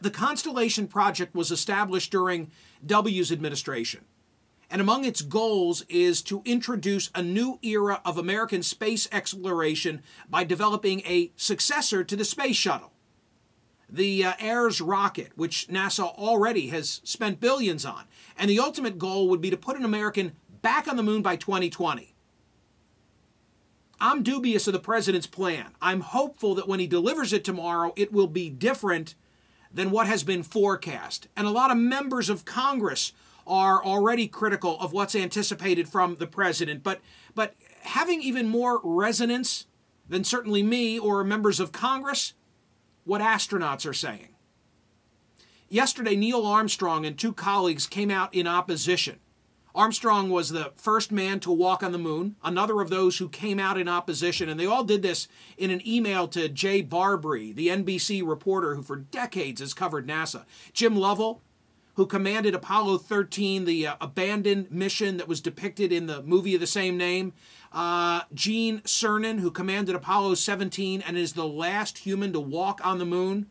The Constellation project was established during W's administration, and among its goals is to introduce a new era of American space exploration by developing a successor to the space shuttle. The Ares rocket, which NASA already has spent billions on, and the ultimate goal would be to put an American back on the moon by 2020. I'm dubious of the president's plan. I'm hopeful that when he delivers it tomorrow, it will be different than what has been forecast. And a lot of members of Congress are already critical of what's anticipated from the president. But having even more resonance than certainly me or members of Congress, what astronauts are saying. Yesterday, Neil Armstrong and 2 colleagues came out in opposition. Armstrong was the first man to walk on the moon, another of those who came out in opposition, and they all did this in an email to Jay Barbary, the NBC reporter who for decades has covered NASA. Jim Lovell, who commanded Apollo 13, the abandoned mission that was depicted in the movie of the same name. Gene Cernan, who commanded Apollo 17 and is the last human to walk on the moon.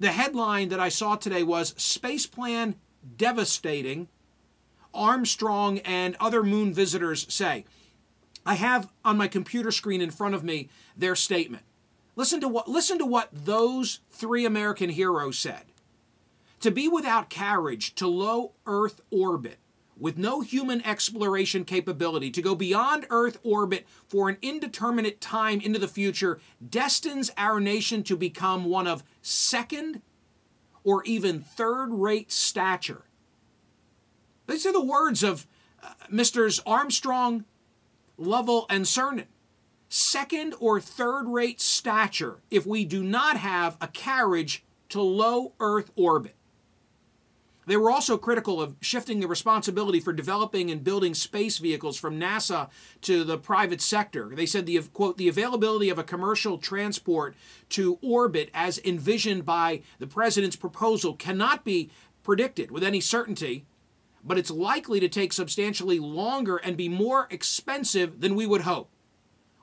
The headline that I saw today was, "Space Plan Devastating, Armstrong and Other Moon Visitors Say." I have on my computer screen in front of me their statement. Listen to what those 3 American heroes said. "To be without carriage to low Earth orbit, with no human exploration capability, to go beyond Earth orbit for an indeterminate time into the future, destines our nation to become one of second or even third-rate stature." These are the words of Mr. Armstrong, Lovell, and Cernan. Second or third-rate stature if we do not have a carriage to low Earth orbit. They were also critical of shifting the responsibility for developing and building space vehicles from NASA to the private sector. They said, quote, "The availability of a commercial transport to orbit as envisioned by the president's proposal cannot be predicted with any certainty, but it's likely to take substantially longer and be more expensive than we would hope.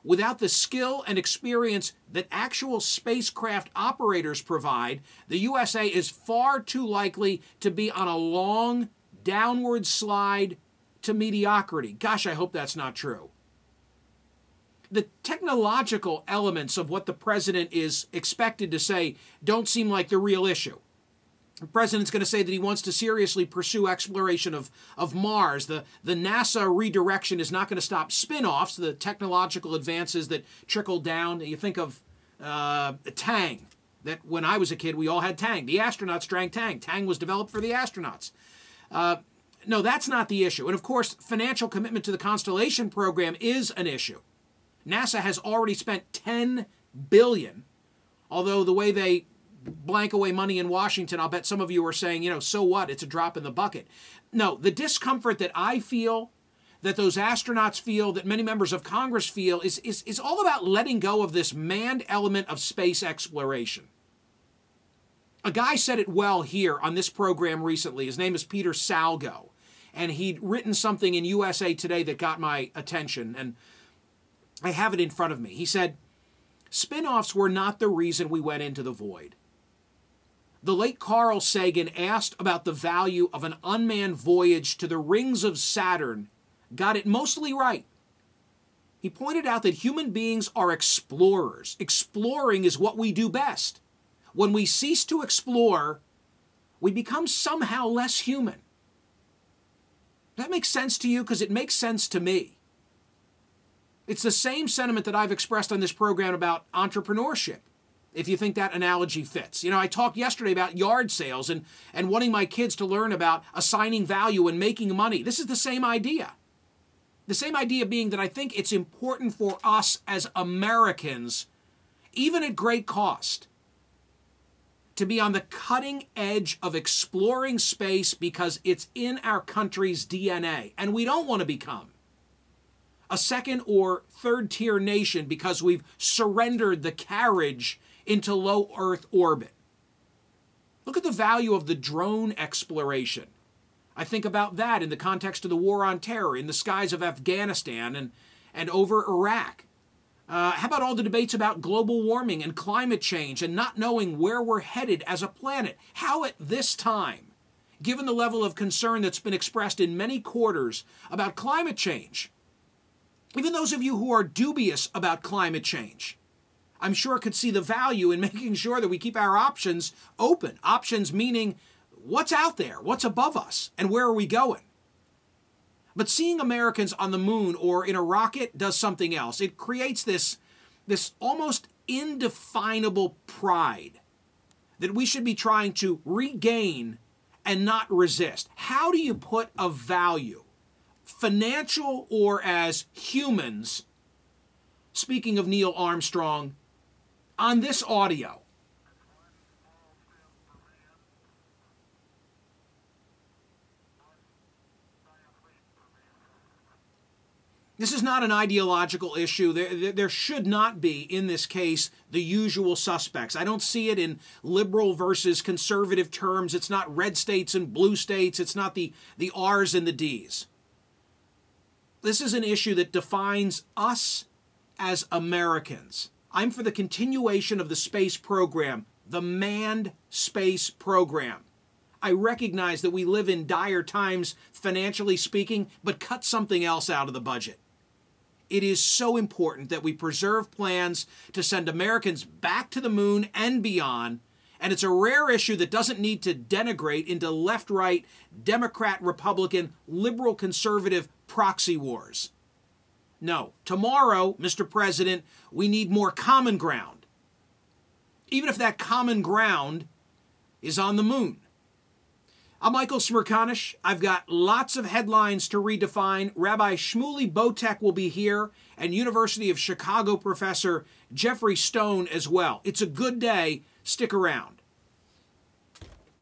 Without the skill and experience that actual spacecraft operators provide, the USA is far too likely to be on a long downward slide to mediocrity." Gosh, I hope that's not true. The technological elements of what the president is expected to say don't seem like the real issue. The president's going to say that he wants to seriously pursue exploration of Mars. The NASA redirection is not going to stop spin-offs, the technological advances that trickle down. You think of Tang, that when I was a kid, we all had Tang. The astronauts drank Tang. Tang was developed for the astronauts. No, that's not the issue. And of course, financial commitment to the Constellation program is an issue. NASA has already spent $10 billion, although the way they blank away money in Washington, I'll bet some of you are saying, so what? It's a drop in the bucket. No, the discomfort that I feel, that those astronauts feel, that many members of Congress feel, is all about letting go of this manned element of space exploration. A guy said it well here on this program recently. His name is Peter Salgo, and he'd written something in USA Today that got my attention, and I have it in front of me. He said, "Spin-offs were not the reason we went into the void. The late Carl Sagan asked about the value of an unmanned voyage to the rings of Saturn, got it mostly right. He pointed out that human beings are explorers. Exploring is what we do best. When we cease to explore, we become somehow less human." That makes sense to you? Because it makes sense to me. It's the same sentiment that I've expressed on this program about entrepreneurship, if you think that analogy fits. I talked yesterday about yard sales and wanting my kids to learn about assigning value and making money. This is the same idea. The same idea being that I think it's important for us as Americans, even at great cost, to be on the cutting edge of exploring space because it's in our country's DNA. And we don't want to become a second or third tier nation because we've surrendered the carriage into low Earth orbit. Look at the value of the drone exploration. I think about that in the context of the war on terror in the skies of Afghanistan and over Iraq. How about all the debates about global warming and climate change and not knowing where we're headed as a planet? How at this time, given the level of concern that's been expressed in many quarters about climate change, even those of you who are dubious about climate change, I'm sure could see the value in making sure that we keep our options open. Options meaning what's out there, what's above us, and where are we going? But seeing Americans on the moon or in a rocket does something else. It creates this almost indefinable pride that we should be trying to regain and not resist. How do you put a value, financial or as humans, speaking of Neil Armstrong, on this audio? This is not an ideological issue. There should not be, in this case, the usual suspects. I don't see it in liberal versus conservative terms. It's not red states and blue states. It's not the R's and the D's. This is an issue that defines us as Americans. I'm for the continuation of the space program, the manned space program. I recognize that we live in dire times, financially speaking, but cut something else out of the budget. It is so important that we preserve plans to send Americans back to the moon and beyond, and it's a rare issue that doesn't need to denigrate into left-right, Democrat, Republican, liberal, conservative proxy wars. No, tomorrow, Mr. President, we need more common ground, even if that common ground is on the moon. I'm Michael Smerconish. I've got lots of headlines to redefine. Rabbi Shmuley Botek will be here, and University of Chicago professor Jeffrey Stone as well. It's a good day. Stick around.